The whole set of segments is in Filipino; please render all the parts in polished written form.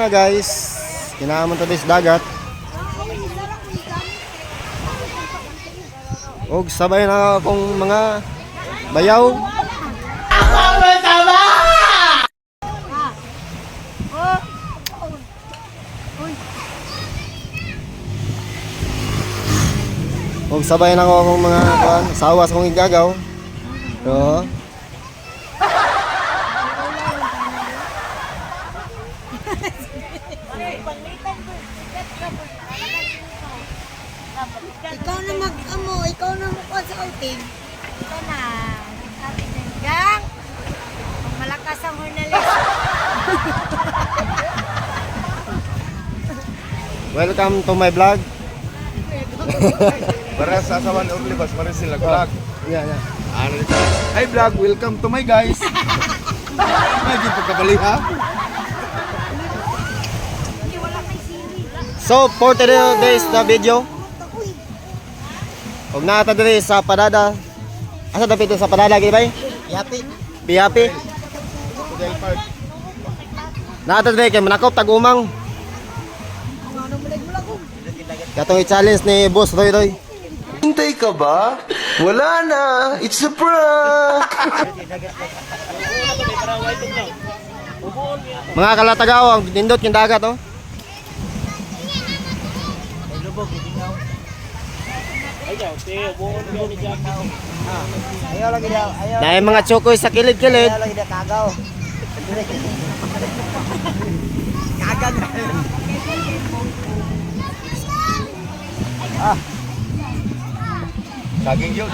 na guys. Kinaaman to this dagat. Og sabay na akong mga bayaw. Og sabay na ako akong mga sawas kong igagaw. So, ikaw na mag-amo, ikaw na mukha sa outing. Ikaw na. Sabi ng gang. Malakas ang journalist. welcome to my vlog. Para sa asawan or libas, para sila vlog. Yeah. Ano ito? Hi vlog, welcome to my guys. Lagi pagkabali ha? So, for today's the video. Og naata diri sa Padada. Asa dapat ito sa Padada gid bay? Piapi. Hotel Park. Naata diri kay manakop tag-umang. Katong i-challenge ni Boss Roy. Hintay ka ba? Wala na. It's a prank. Mga kalatagaw ang nindot king dagat oh. Dahil mga chokoy sa kilid-kilid. Saging yun.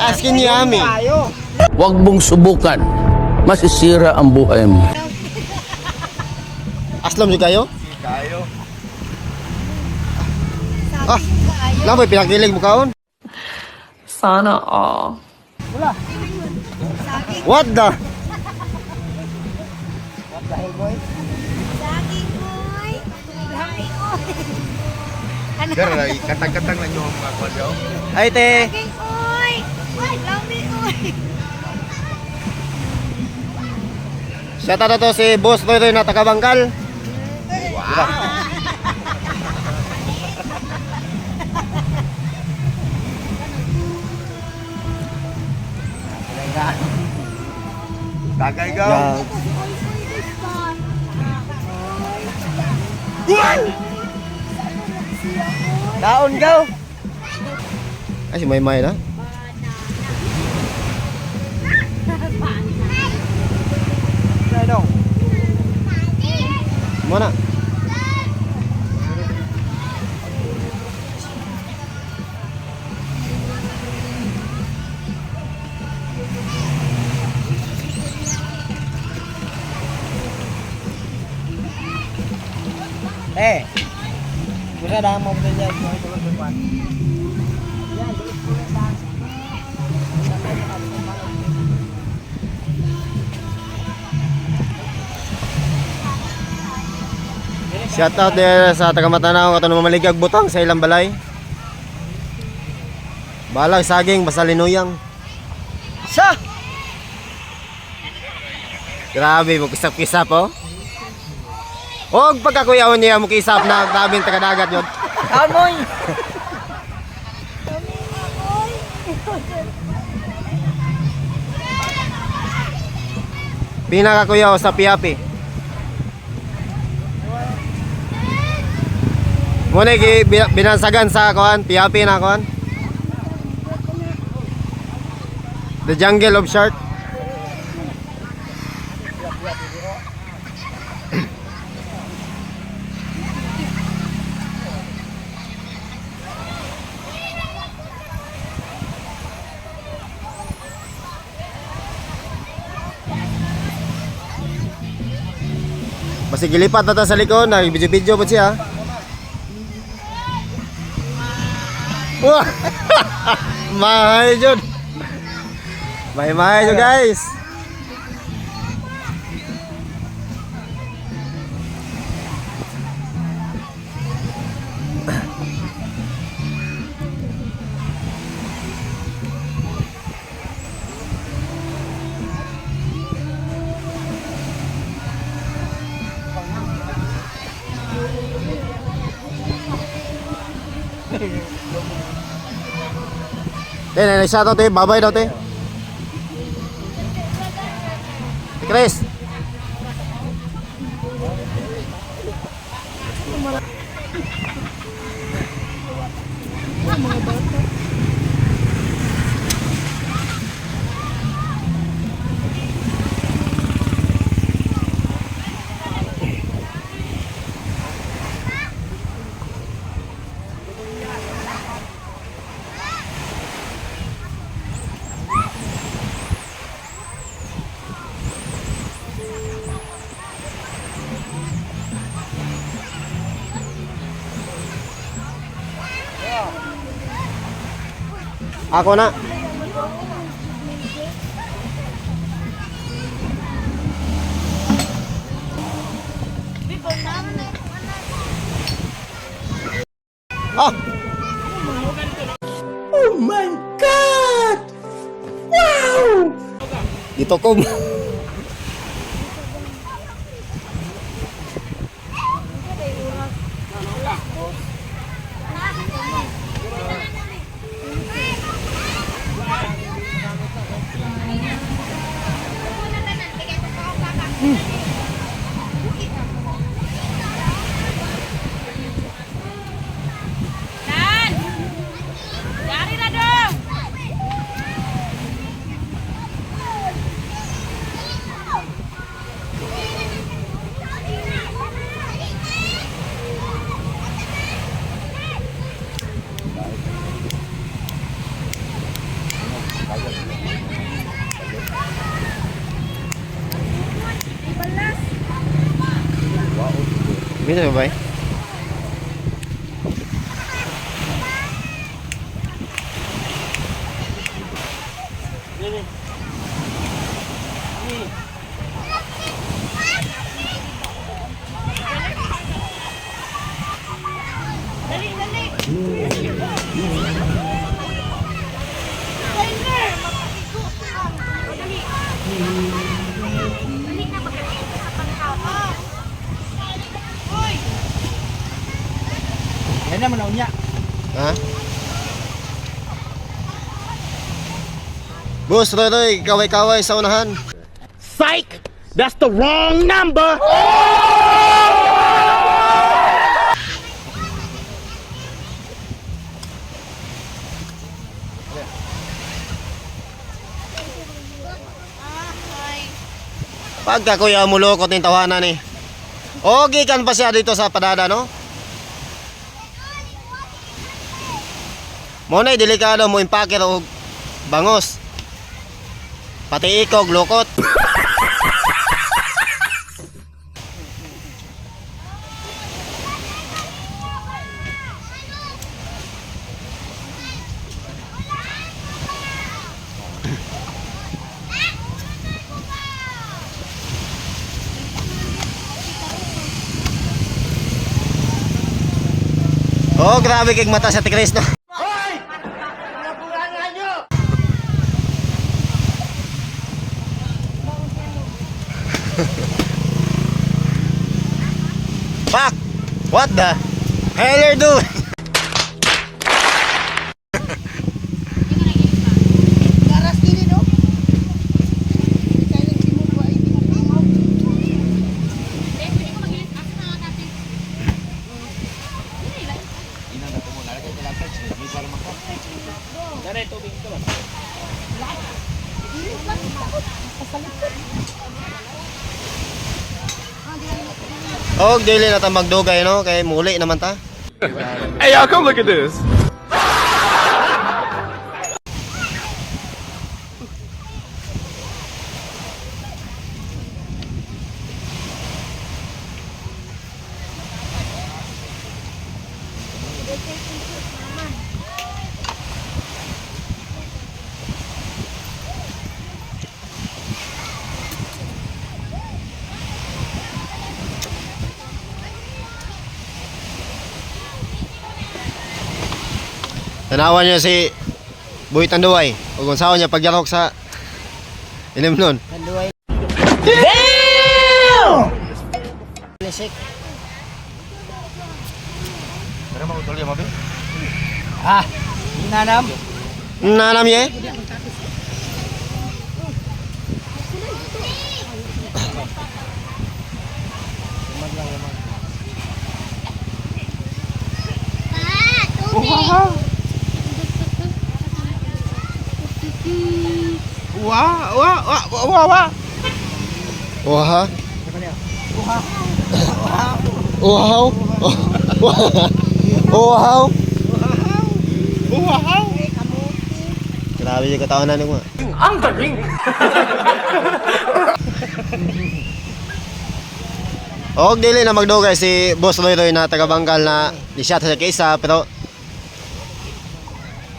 Askin ni Ami. Huwag mong subukan. Masisira ang buhay mo. Aslom di kayo? Kayo. Ah, lang ba pinagdilig mo kaon? Sana all. What the? Saging boy. Lami oy. Gara, katang-katang lang yung mga kwadyo. Ay te. Saging oy. Lami oy. Shout out to si Boss Roy na taga Bangkal. Tagay ka. Daon gaw. Ay si Maymay na. Mana? Bisa dah mau belajar tulog depan. Shout out there sa taga Matanaw at mamaligag butang sa ilang balay. Balag saging basta linuyang. Sa. Grabe mo kisap-kisap oh. Og pagkakuyawan niya mo kisap na grabing taga dagat yun. Amoy. Pinakakuyaw sa Piapi. Muna binansagan sa kuan, Piapi na kuan. The Jungle of Shark. Basta gilipat na ta sa likod, nag-video pa siya. Wah! Mahay jud. Mahay jud guys. Isa to, te. Babay daw, te. Chris. Ako na. Ah! Oh my God! Wow! Dito ko. Bisa ba? Yan na manaw niya. Ha? Boss, Roy, kaway-kaway sa unahan. Psych! That's the wrong number! Pagka kuya mulokot ng tawanan eh. Okay kan pa siya dito sa padada, no? Mo na delikado mo impake og bangos. Pati ikog lukot. Oh, grabe kay mata sa Tigres, no? Fuck! What the hell are you doing? Garas dili no? Kaya lang mo ba ay mo. Pwede ko magilis asa na natin. Ina na mo lalagay ka lang touch ni para makap. Dara tubig ito ba? Oh, dili na ta magdugay, no? Kay muli naman ta. Hey, y'all, come look at this. Tanawan niya si Boy Tanduay o kung saan niya pagyarok sa ilim nun. Tanduay. Lisik. Pero mo tuloy mo be. Ah, inanam. Nanam ye? Wah. Wow. Wow. Grabe yung katawanan mo. Ang galing! Og dili na magdugay si Boss Loy na taga Bangkal na ni-shot sa kaysa pero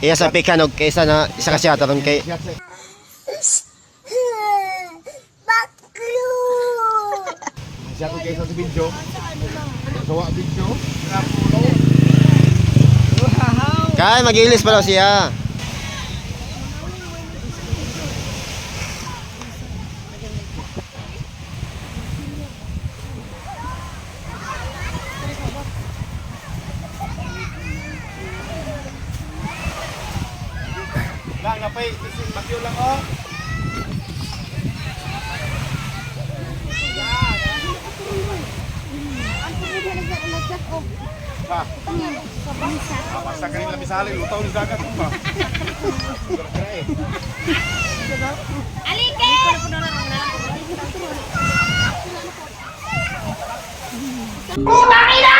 iya sa pikan og kaysa na isa ka shot aron kay Baklo! Siya ko kayo sa video. Sawa video. kay magilis pa daw siya. Lang napay, bagyo lang oh. Pa. Sa kanila misali, lutaw ni dagat pa. Alike! Bakit na?